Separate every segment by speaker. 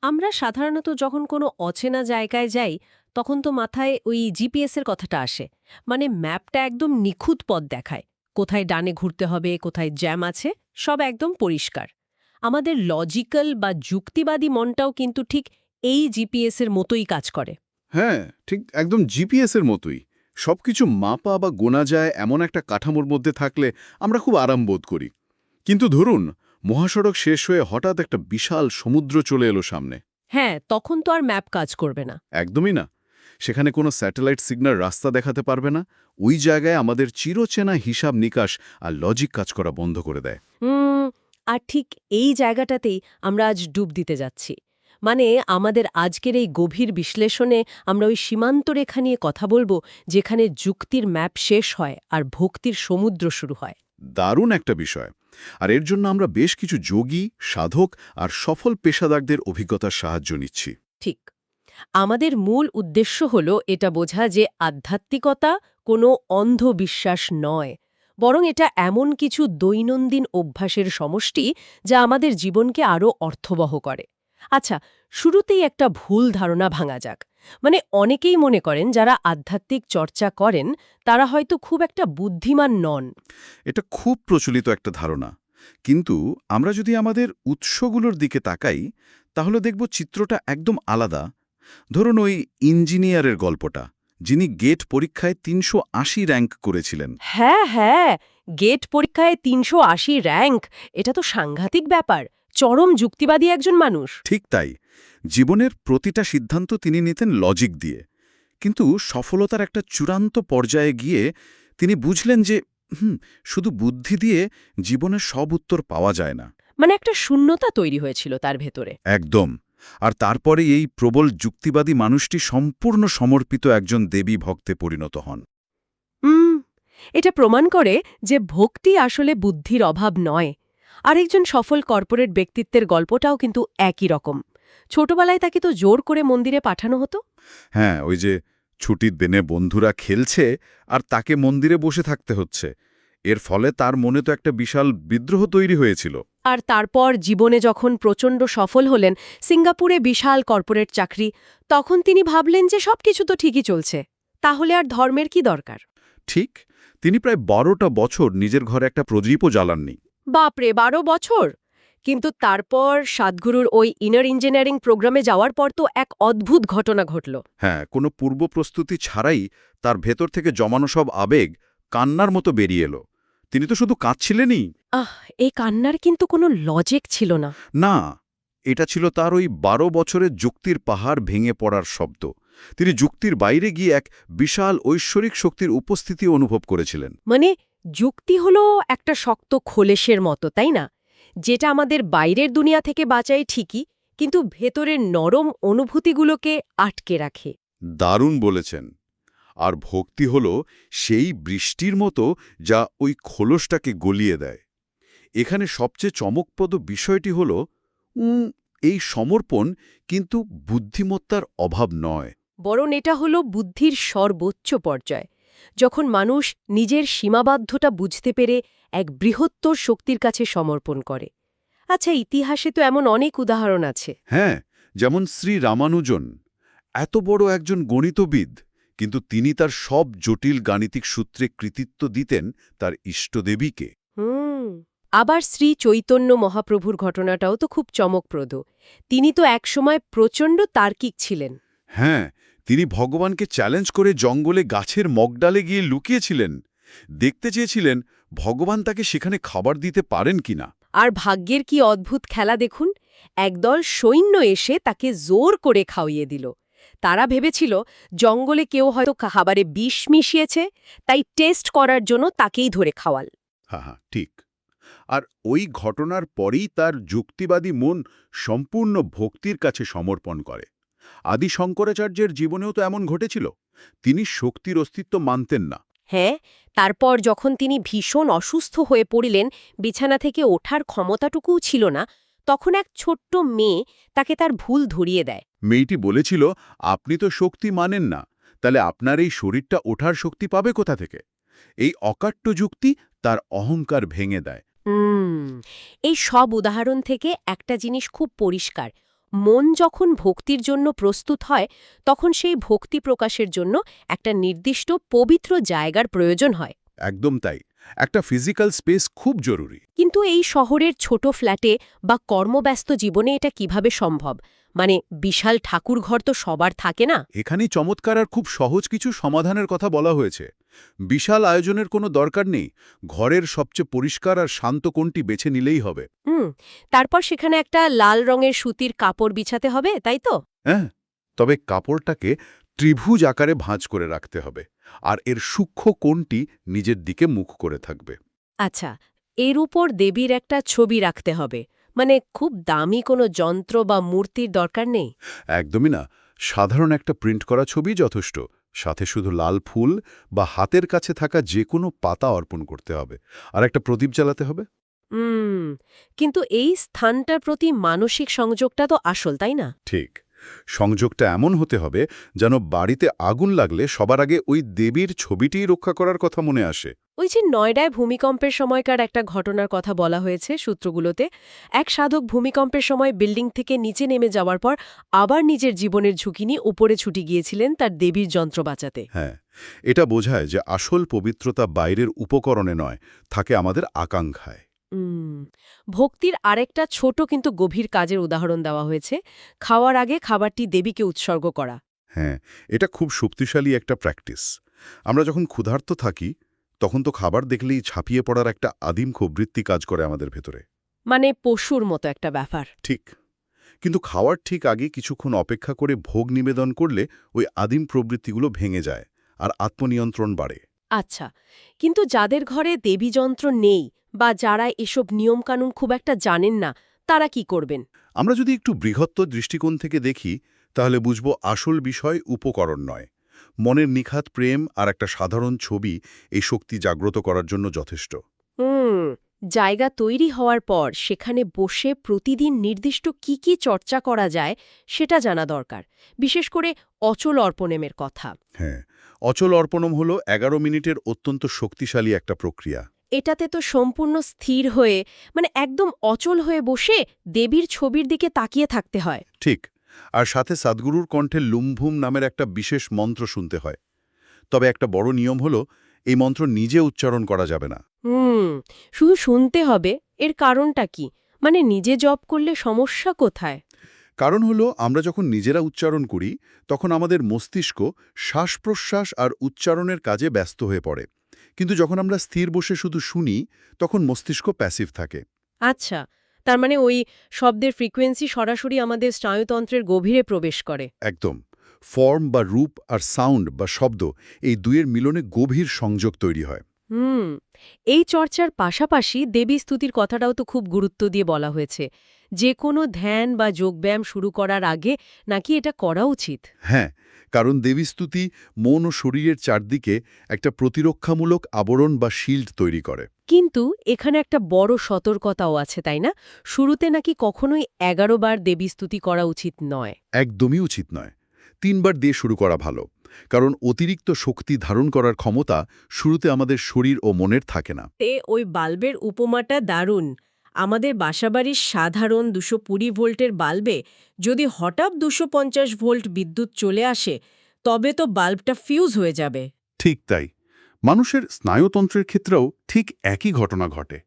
Speaker 1: আমরা সাধারণত যখন কোনো অচেনা জায়গায় যাই তখন তো মাথায় ওই জিপিএস এর কথাটা আসে। মানে ম্যাপটা একদম নিখুঁত পথ দেখায়, কোথায় ডানে ঘুরতে হবে, কোথায় জ্যাম আছে, সব একদম পরিষ্কার। আমাদের লজিক্যাল বা যুক্তিবাদী মনটাও কিন্তু ঠিক এই জিপিএস এর মতোই কাজ করে।
Speaker 2: হ্যাঁ, ঠিক একদম জিপিএস-এর মতোই। সবকিছু মাপা বা গোনা যায় এমন একটা কাঠামোর মধ্যে থাকলে আমরা খুব আরাম বোধ করি। কিন্তু ধরুন, মহাসড়ক শেষ হয়ে হঠাৎ একটা বিশাল সমুদ্র চলে এলো সামনে।
Speaker 1: হ্যাঁ, তখন তো আর ম্যাপ কাজ করবে না।
Speaker 2: একদমই না। সেখানে কোনো স্যাটেলাইট সিগন্যাল রাস্তা দেখাতে পারবে না। ওই জায়গায় আমাদের চিরচেনা হিসাব-নিকাশ আর লজিক কাজ করা বন্ধ করে দেয়।
Speaker 1: হুম। আর ঠিক এই জায়গাটাতেই আমরা আজ ডুব দিতে যাচ্ছি। মানে আমাদের আজকের এই গভীর বিশ্লেষণে আমরা ওই সীমান্ত রেখা নিয়ে কথা বলবো, যেখানে যুক্তির ম্যাপ শেষ হয় আর ভক্তির সমুদ্র শুরু হয়।
Speaker 2: দারুণ একটা বিষয়। আর এর জন্য আমরা বেশ কিছু যোগী, সাধক আর সফল পেশাদারদের অভিজ্ঞতার সাহায্য নিচ্ছি।
Speaker 1: ঠিক। আমাদের মূল উদ্দেশ্য হল এটা বোঝা যে আধ্যাত্মিকতা কোনো অন্ধবিশ্বাস নয়, বরং এটা এমন কিছু দৈনন্দিন অভ্যাসের সমষ্টি যা আমাদের জীবনকে আরও অর্থবহ করে। আচ্ছা, শুরুতেই একটা ভুল ধারণা ভাঙা যাক। মানে অনেকেই মনে করেন যারা আধ্যাত্মিক চর্চা করেন তারা হয়তো খুব একটা বুদ্ধিমান নন।
Speaker 2: এটা খুব প্রচলিত একটা ধারণা। কিন্তু আমরা যদি আমাদের উৎসগুলোর দিকে তাকাই, তাহলে দেখব চিত্রটা একদম আলাদা। ধরুন ওই ইঞ্জিনিয়ারের গল্পটা, যিনি গেট পরীক্ষায় ৩৮০ র্যাঙ্ক করেছিলেন।
Speaker 1: হ্যাঁ, হ্যাঁ, গেট পরীক্ষায় ৩৮০ র্যাঙ্ক, এটা তো সাংঘাতিক ব্যাপার। চরম যুক্তিবাদী একজন মানুষ।
Speaker 2: ঠিক তাই। জীবনের প্রতিটা সিদ্ধান্ত তিনি নিতেন লজিক দিয়ে। কিন্তু সফলতার একটা চূড়ান্ত পর্যায়ে গিয়ে তিনি বুঝলেন যে শুধু বুদ্ধি দিয়ে জীবনের সব উত্তর পাওয়া যায় না।
Speaker 1: মানে একটা শূন্যতা তৈরি হয়েছিল তার ভেতরে।
Speaker 2: একদম। আর তারপরে এই প্রবল যুক্তিবাদী মানুষটি সম্পূর্ণ সমর্পিত একজন দেবী ভক্তে পরিণত হন।
Speaker 1: হুম। এটা প্রমাণ করে যে ভক্তি আসলে বুদ্ধির অভাব নয়। আরেকজন সফল কর্পোরেট ব্যক্তিত্বের গল্পটাও কিন্তু একই রকম। ছোটবেলায় তাকে তো জোর করে মন্দিরে পাঠানো হতো।
Speaker 2: হ্যাঁ, ওই যে ছুটির দিনে বন্ধুরা খেলছে আর তাকে মন্দিরে বসে থাকতে হচ্ছে। এর ফলে তার মনে তো একটা বিশাল বিদ্রোহ তৈরি হয়েছিল।
Speaker 1: আর তারপর জীবনে যখন প্রচণ্ড সফল হলেন, সিঙ্গাপুরে বিশাল কর্পোরেট চাকরি, তখন তিনি ভাবলেন যে সবকিছু তো ঠিকই চলছে, তাহলে আর ধর্মের কি দরকার।
Speaker 2: ঠিক, তিনি প্রায় ১২টা বছর নিজের ঘরে একটা প্রদীপও জ্বালাননি।
Speaker 1: বাপরে, ১২ বছর! কিন্তু তারপর সাদগুরুর ওই ইনার ইঞ্জিনিয়ারিং প্রোগ্রামে যাওয়ার পর তো এক অদ্ভুত ঘটনা ঘটল।
Speaker 2: হ্যাঁ, কোনো পূর্ব প্রস্তুতি ছাড়াই তার ভেতর থেকে জমানো সব আবেগ কান্নার মতো বেরিয়ে এলো। তিনি তো শুধু কাঁদছিলেনই
Speaker 1: আহ, এই কান্নার কিন্তু কোনো লজিক ছিল না।
Speaker 2: না, এটা ছিল তার ওই ১২ বছরের যুক্তির পাহাড় ভেঙে পড়ার শব্দ। তিনি যুক্তির বাইরে গিয়ে এক বিশাল ঐশ্বরিক শক্তির উপস্থিতি অনুভব করেছিলেন।
Speaker 1: মানে যুক্তি হলো একটা শক্ত খোলেশের মতো, তাই না? যেটা আমাদের বাইরের দুনিয়া থেকে বাঁচায় ঠিকই, কিন্তু ভেতরের নরম অনুভূতিগুলোকে আটকে রাখে।
Speaker 2: দারুণ বলেছেন। আর ভক্তি হল সেই বৃষ্টির মতো যা ওই খোলসটাকে গলিয়ে দেয়। এখানে সবচেয়ে চমকপ্রদ বিষয়টি হল এই সমর্পণ কিন্তু বুদ্ধিমত্তার অভাব নয়।
Speaker 1: বরং এটা হলো বুদ্ধির সর্বোচ্চ পর্যায়, যখন মানুষ নিজের সীমাবদ্ধতা বুঝতে পেরে এক বৃহত্তর শক্তির কাছে সমর্পণ করে। আচ্ছা, ইতিহাসে তো এমন অনেক উদাহরণ আছে।
Speaker 2: হ্যাঁ, যেমন শ্রী রামানুজন, এত বড় একজন গণিতবিদ, কিন্তু তিনি তার সব জটিল গাণিতিক সূত্রে কৃতিত্ব দিতেন তার ইষ্টদেবীকে।
Speaker 1: হুম। আবার শ্রী চৈতন্য মহাপ্রভুর ঘটনাটাও তো খুব চমকপ্রদ। তিনি তো একসময় প্রচণ্ড তার্কিক ছিলেন।
Speaker 2: হ্যাঁ, তিনি ভগবানকে চ্যালেঞ্জ করে জঙ্গলে গাছের মগডালে গিয়ে লুকিয়েছিলেন। দেখতে চেয়েছিলেন ভগবান তাকে সেখানে খাবার দিতে পারেন কিনা।
Speaker 1: আর ভাগ্যের কি অদ্ভুত খেলা দেখুন, একদল সৈন্য এসে তাকে জোর করে খাওয়িয়ে দিল। তারা ভেবেছিল জঙ্গলে কেউ হয়তো খাবারে বিষ মিশিয়েছে, তাই টেস্ট করার জন্য তাকেই ধরে খাওয়াল।
Speaker 2: হ্যাঁ, ঠিক। আর ওই ঘটনার পরেই তার যুক্তিবাদী মন সম্পূর্ণ ভক্তির কাছে সমর্পণ করে। আদি শঙ্করাচার্যের জীবনেও তো এমন ঘটেছিল। তিনি শক্তির অস্তিত্ব মানতেন না।
Speaker 1: হ্যাঁ, তারপর যখন তিনি ভীষণ অসুস্থ হয়ে পড়িলেন, বিছানা থেকে ওঠার ক্ষমতাটুকুও ছিল না, তখন এক ছোট্ট মেয়ে তাকে তার ভুল ধরিয়ে দেয়।
Speaker 2: মেয়েটি বলেছিল, আপনি তো শক্তি মানেন না, তাহলে আপনার এই শরীরটা ওঠার শক্তি পাবে কোথা থেকে? এই অকাট্য যুক্তি তার অহংকার ভেঙে দেয়।
Speaker 1: হুম। এই সব উদাহরণ থেকে একটা জিনিস খুব পরিষ্কার, মন যখন ভক্তির জন্য প্রস্তুত হয় তখন সেই ভক্তি প্রকাশের জন্য একটা নির্দিষ্ট পবিত্র জায়গার প্রয়োজন হয়।
Speaker 2: একদম তাই। একটা ফিজিক্যাল স্পেস খুব জরুরি।
Speaker 1: কিন্তু এই শহরের ছোট ফ্ল্যাটে বা কর্মব্যস্ত জীবনে এটা কিভাবে সম্ভব? মানে বিশাল ঠাকুরঘর তো সবার থাকে না।
Speaker 2: এখানেই চমৎকার আর খুব সহজ কিছু সমাধানের কথা বলা হয়েছে। বিশাল আয়োজনের কোনো দরকার নেই। ঘরের সবচেয়ে পরিষ্কার আর শান্ত কোণটি বেছে নিলেই হবে।
Speaker 1: হুম। তারপর সেখানে একটা লাল রঙের সুতির কাপড় বিছাতে হবে, তাই তো?
Speaker 2: হ্যাঁ, তবে কাপড়টাকে ত্রিভুজ আকারে ভাঁজ করে রাখতে হবে, আর এর সূক্ষ্ম কোণটি নিজের দিকে মুখ করে থাকবে।
Speaker 1: আচ্ছা, এর উপর দেবীর একটা ছবি রাখতে হবে। মানে খুব দামি কোনো যন্ত্র বা মূর্তির দরকার নেই।
Speaker 2: একদমই না। সাধারণ একটা প্রিন্ট করা ছবি যথেষ্ট। সাথে শুধু লাল ফুল বা হাতের কাছে থাকা যে কোনো পাতা অর্পণ করতে হবে, আর একটা প্রদীপ জ্বালাতে হবে।
Speaker 1: হুম। কিন্তু এই স্থানটার প্রতি মানসিক সংযোগটা তো আসল, তাই না?
Speaker 2: ঠিক। সংযোগটা এমন হতে হবে যেন বাড়িতে আগুন লাগলে সবার আগে ওই দেবীর ছবিটিই রক্ষা করার কথা মনে আসে।
Speaker 1: ওই যে নয়ডায় ভূমিকম্পের সময়কার একটা ঘটনার কথা বলা হয়েছে সূত্রগুলোতে, এক সাধক ভূমিকম্পের সময় বিল্ডিং থেকে নিচে নেমে যাওয়ার পর আবার নিজের জীবনের ঝুঁকি নিয়ে উপরে ছুটে গিয়েছিলেন তার দেবীর যন্ত্র বাঁচাতে।
Speaker 2: হ্যাঁ, এটা বোঝায় যে আসল পবিত্রতা বাইরের উপকরণে নয়, থাকে আমাদের আকাঙ্ক্ষায়।
Speaker 1: উম, ভক্তির আরেকটা ছোট কিন্তু গভীর কাজের উদাহরণ দেওয়া হয়েছে, খাওয়ার আগে খাবারটি দেবীকে উৎসর্গ করা।
Speaker 2: হ্যাঁ, এটা খুব শক্তিশালী একটা প্র্যাকটিস। আমরা যখন ক্ষুধার্ত থাকি, তখন তো খাবার দেখলেই ঝাঁপিয়ে পড়ার একটা আদিম প্রবৃত্তি কাজ করে আমাদের ভেতরে।
Speaker 1: মানে পশুর মতো একটা ব্যাপার।
Speaker 2: ঠিক। কিন্তু খাওয়ার ঠিক আগে কিছুক্ষণ অপেক্ষা করে ভোগ নিবেদন করলে ওই আদিম প্রবৃত্তিগুলো ভেঙে যায়, আর আত্মনিয়ন্ত্রণ বাড়ে।
Speaker 1: আচ্ছা, কিন্তু যাদের ঘরে দেবীযন্ত্র নেই বা যারা এসব নিয়মকানুন খুব একটা জানেন না, তারা কি করবেন?
Speaker 2: আমরা যদি একটু বৃহত্তর দৃষ্টিকোণ থেকে দেখি, তাহলে বুঝব আসল বিষয় উপকরণ নয়। মনের নিখাত প্রেম আর একটা সাধারণ ছবি এই শক্তি জাগ্রত করার জন্য যথেষ্ট।
Speaker 1: হুম। জায়গা তৈরি হওয়ার পর সেখানে বসে প্রতিদিন নির্দিষ্ট কি কি চর্চা করা যায় সেটা জানা দরকার, বিশেষ করে অচল অর্পণেমের কথা।
Speaker 2: হ্যাঁ, অচল অর্পণম হল 11 মিনিটের অত্যন্ত শক্তিশালী একটা প্রক্রিয়া।
Speaker 1: এটাতে তো সম্পূর্ণ স্থির হয়ে, মানে একদম অচল হয়ে বসে দেবীর ছবির দিকে তাকিয়ে থাকতে হয়।
Speaker 2: ঠিক। আর সাথে সাদগুরুর কণ্ঠে লুমভুম নামের একটা বিশেষ মন্ত্র শুনতে হয়। তবে একটা বড় নিয়ম হলো, এই মন্ত্র নিজে উচ্চারণ করা যাবে না।
Speaker 1: হুম। শুধু শুনতে হবে। এর কারণটা কি? মানে নিজে জপ করলে সমস্যা কোথায়?
Speaker 2: কারণ হলো, আমরা যখন নিজেরা উচ্চারণ করি, তখন আমাদের মস্তিষ্ক শ্বাস-প্রশ্বাস আর উচ্চারণের কাজে ব্যস্ত হয়ে পড়ে। কিন্তু যখন আমরা স্থির বসে শুধু শুনি, তখন মস্তিষ্ক প্যাসিভ থাকে।
Speaker 1: আচ্ছা, তার মানে ওই শব্দের ফ্রিকোয়েন্সি সরাসরি আমাদের স্নায়ুতন্ত্রের গভীরে প্রবেশ করে।
Speaker 2: একদম। ফর্ম বা রূপ আর সাউন্ড বা শব্দ, এই দুইয়ের মিলনে গভীর সংযোগ তৈরি হয়।
Speaker 1: হুম। এই চর্চার পাশাপাশি দেবী স্তুতির কথাটাও তো খুব গুরুত্ব দিয়ে বলা হয়েছে। যে কোনো ধ্যান বা যোগব্যায়াম শুরু করার আগে নাকি এটা করা উচিত?
Speaker 2: হ্যাঁ, কারণ দেবীস্তুতি মন ও শরীরের চারদিকে একটা প্রতিরক্ষামূলক আবরণ বা শিল্ড তৈরি করে।
Speaker 1: কিন্তু এখানে একটা বড় সতর্কতাও আছে, তাই না? শুরুতে নাকি কখনোই 11 বার দেবী স্তুতি করা উচিত নয়।
Speaker 2: একদমই উচিত নয়। 3 বার দিয়ে শুরু করা ভালো। কারণ অতিরিক্ত শক্তি ধারণ করার ক্ষমতা শুরুতে আমাদের শরীর ও মনের থাকে না।
Speaker 1: ওই বাল্বের উপমাটা দারুণ। আমাদের বাসাবাড়ির সাধারণ 220 ভোল্টের বাল্বে যদি হঠাৎ 250 ভোল্ট বিদ্যুৎ চলে আসে, তবে তো বাল্বটা ফিউজ হয়ে যাবে।
Speaker 2: ঠিক তাই। মানুষের স্নায়ুতন্ত্রের ক্ষেত্রেও ঠিক একই ঘটনা ঘটে।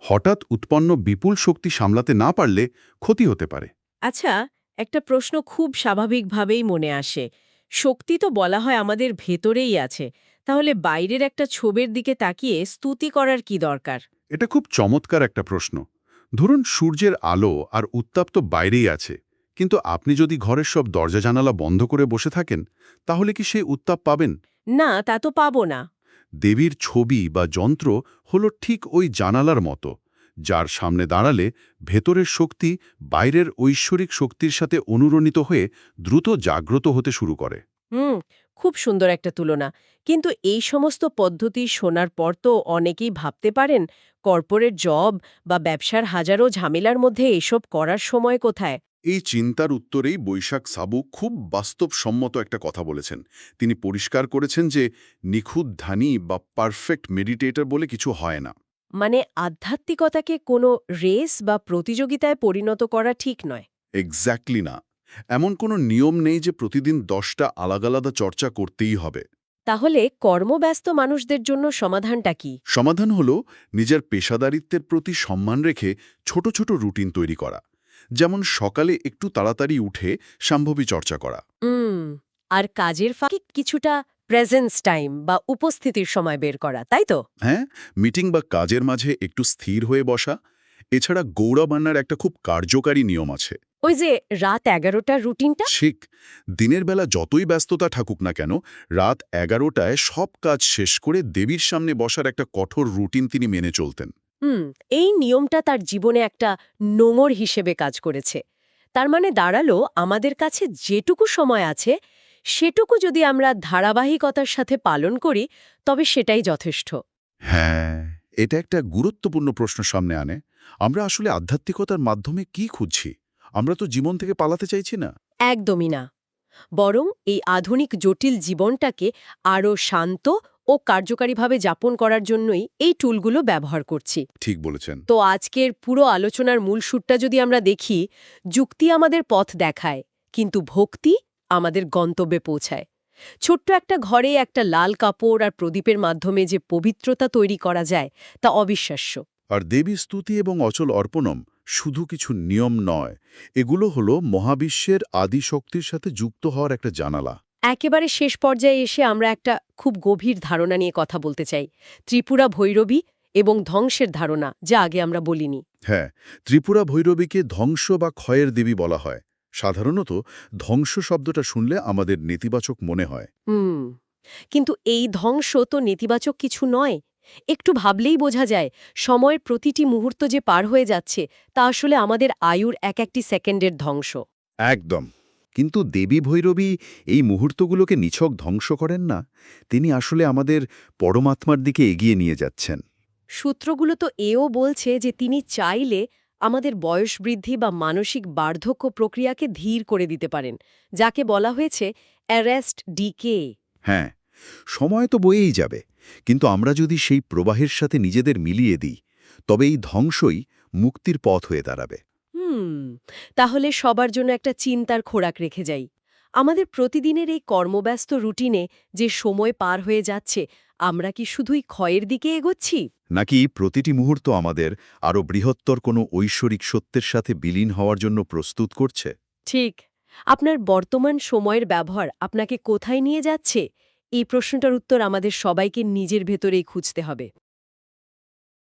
Speaker 2: হঠাৎ উৎপন্ন বিপুল শক্তি সামলাতে না পারলে ক্ষতি হতে পারে।
Speaker 1: আচ্ছা, একটা প্রশ্ন খুব স্বাভাবিকভাবেই মনে আসে। শক্তি তো বলা হয় আমাদের ভেতরেই আছে। তাহলে বাইরের একটা ছবির দিকে তাকিয়ে স্তুতি করার কি দরকার?
Speaker 2: এটা খুব চমৎকার একটা প্রশ্ন। ধরুন, সূর্যের আলো আর উত্তাপ তো বাইরেই আছে, কিন্তু আপনি যদি ঘরের সব দরজা জানালা বন্ধ করে বসে থাকেন, তাহলে কি সেই উত্তাপ পাবেন?
Speaker 1: না, তা তো পাবো না।
Speaker 2: দেবীর ছবি বা যন্ত্র হলো ঠিক ওই জানালার মতো, যার সামনে দাঁড়ালে ভেতরের শক্তি বাইরের ঐশ্বরিক শক্তির সাথে অনুরণিত হয়ে দ্রুত জাগ্রত হতে শুরু করে।
Speaker 1: হুম। খুব সুন্দর একটা তুলনা। কিন্তু এই সমস্ত পদ্ধতি শোনার পর তো অনেকেই ভাবতে পারেন, কর্পোরেট জব বা ব্যবসার হাজারো ঝামেলার মধ্যে এসব করার সময় কোথায়?
Speaker 2: এই চিন্তার উত্তরেই বৈশাখ সাবু খুব বাস্তবসম্মত একটা কথা বলেছেন। তিনি পরিষ্কার করেছেন যে নিখুঁত ধ্যানী বা পারফেক্ট মেডিটেটর বলে কিছু হয় না।
Speaker 1: মানে আধ্যাত্মিকতাকে কোনো রেস বা প্রতিযোগিতায় পরিণত করা ঠিক নয়।
Speaker 2: এক্স্যাক্টলি না। এমন কোনো নিয়ম নেই যে প্রতিদিন 10টা আলাদা আলাদা চর্চা করতেই হবে।
Speaker 1: তাহলে কর্মব্যস্ত মানুষদের জন্য সমাধানটা কি?
Speaker 2: সমাধান হল নিজের পেশাদারিত্বের প্রতি সম্মান রেখে ছোট ছোট রুটিন তৈরি করা। যেমন সকালে একটু তাড়াতাড়ি উঠে সম্ভাবী চর্চা করা।
Speaker 1: হুম। আর কাজের ফাঁকে কিছুটা প্রেজেন্স টাইম বা উপস্থিতির সময় বের করা, তাই তো?
Speaker 2: হ্যাঁ, মিটিং বা কাজের মাঝে একটু স্থির হয়ে বসা। এছাড়া গৌড়াবান্নার একটা খুব কার্যকারী নিয়ম আছে।
Speaker 1: ওই যে রাত 11টার রুটিনটা।
Speaker 2: ঠিক, দিনের বেলা যতই ব্যস্ততা থাকুক না কেন, রাত 11টায় সব কাজ শেষ করে দেবীর সামনে বসার একটা কঠোর রুটিন তিনি মেনে চলতেন।
Speaker 1: এই নিয়মটা তার জীবনে একটা নোঙর হিসেবে কাজ করেছে। তার মানে দাঁড়ালো আমাদের কাছে যেটুকু সময় আছে সেটুকু যদি আমরা ধারাবাহিকতার সাথে পালন করি তবে সেটাই যথেষ্ট।
Speaker 2: হ্যাঁ, এটা একটা গুরুত্বপূর্ণ প্রশ্ন সামনে আনে। আমরা আসলে আধ্যাত্মিকতার মাধ্যমে কি খুঁজছি? আমরা তো জীবন থেকে পালাতে চাইছি না।
Speaker 1: একদমই না। বরং এই আধুনিক জটিল জীবনটাকে আরও শান্ত ও কার্যকারীভাবে যাপন করার জন্যই এই টুলগুলো ব্যবহার করছি।
Speaker 2: ঠিক বলেছেন।
Speaker 1: তো আজকের পুরো আলোচনার মূল সুরটা যদি আমরা দেখি, যুক্তি আমাদের পথ দেখায়, কিন্তু ভক্তি আমাদের গন্তব্যে পৌঁছায়। ছোট্ট একটা ঘরে একটা লাল কাপড় আর প্রদীপের মাধ্যমে যে পবিত্রতা তৈরি করা যায় তা অবিশ্বাস্য।
Speaker 2: আর দেবী স্তুতি এবং অচল অর্পণম শুধু কিছু নিয়ম নয়, এগুলো হলো মহাবিশ্বের আদি শক্তির সাথে যুক্ত হওয়ার একটা জানালা।
Speaker 1: একেবারে শেষ পর্যায়ে এসে আমরা একটা খুব গভীর ধারণা নিয়ে কথা বলতে চাই, ত্রিপুরা ভৈরবী এবং ধ্বংসের ধারণা, যা আগে আমরা বলিনি।
Speaker 2: হ্যাঁ, ত্রিপুরা ভৈরবীকে ধ্বংস বা ক্ষয়ের দেবী বলা হয়। সাধারণত ধ্বংস শব্দটা শুনলে আমাদের নেতিবাচক মনে হয়।
Speaker 1: হুম। কিন্তু এই ধ্বংস তো নেতিবাচক কিছু নয়। একটু ভাবলেই বোঝা যায় সময়ের প্রতিটি মুহূর্ত যে পার হয়ে যাচ্ছে তা আসলে আমাদের আয়ুর এক একটি সেকেন্ডের ধ্বংস।
Speaker 2: একদম। কিন্তু দেবী ভৈরবী এই মুহূর্তগুলোকে নিছক ধ্বংস করেন না, তিনি আসলে আমাদের পরমাত্মার দিকে এগিয়ে নিয়ে যাচ্ছেন।
Speaker 1: সূত্রগুলো তো এও বলছে যে তিনি চাইলে আমাদের বয়স বৃদ্ধি বা মানসিক বার্ধক্য প্রক্রিয়াকে ধীর করে দিতে পারেন, যাকে বলা হয়েছে অ্যারেস্ট ডিকে।
Speaker 2: হ্যাঁ, সময় তো বয়েই যাবে, কিন্তু আমরা যদি সেই প্রবাহের সাথে নিজেদের মিলিয়ে দিই, তবে এই ধ্বংসই মুক্তির পথ হয়ে দাঁড়াবে।
Speaker 1: হুম। তাহলে সবার জন্য একটা চিন্তার খোরাক রেখে যাই। আমাদের প্রতিদিনের এই কর্মব্যস্ত রুটিনে যে সময় পার হয়ে যাচ্ছে, আমরা কি শুধুই ক্ষয়ের দিকে এগোচ্ছি?
Speaker 2: নাকি প্রতিটি মুহূর্ত আমাদের আরও বৃহত্তর কোনো ঐশ্বরিক সত্যের সাথে বিলীন হওয়ার জন্য প্রস্তুত করছে?
Speaker 1: ঠিক। আপনার বর্তমান সময়ের ব্যবহার আপনাকে কোথায় নিয়ে যাচ্ছে? এই প্রশ্নটার উত্তর আমাদের সবাইকে নিজের ভেতরেই খুঁজতে হবে।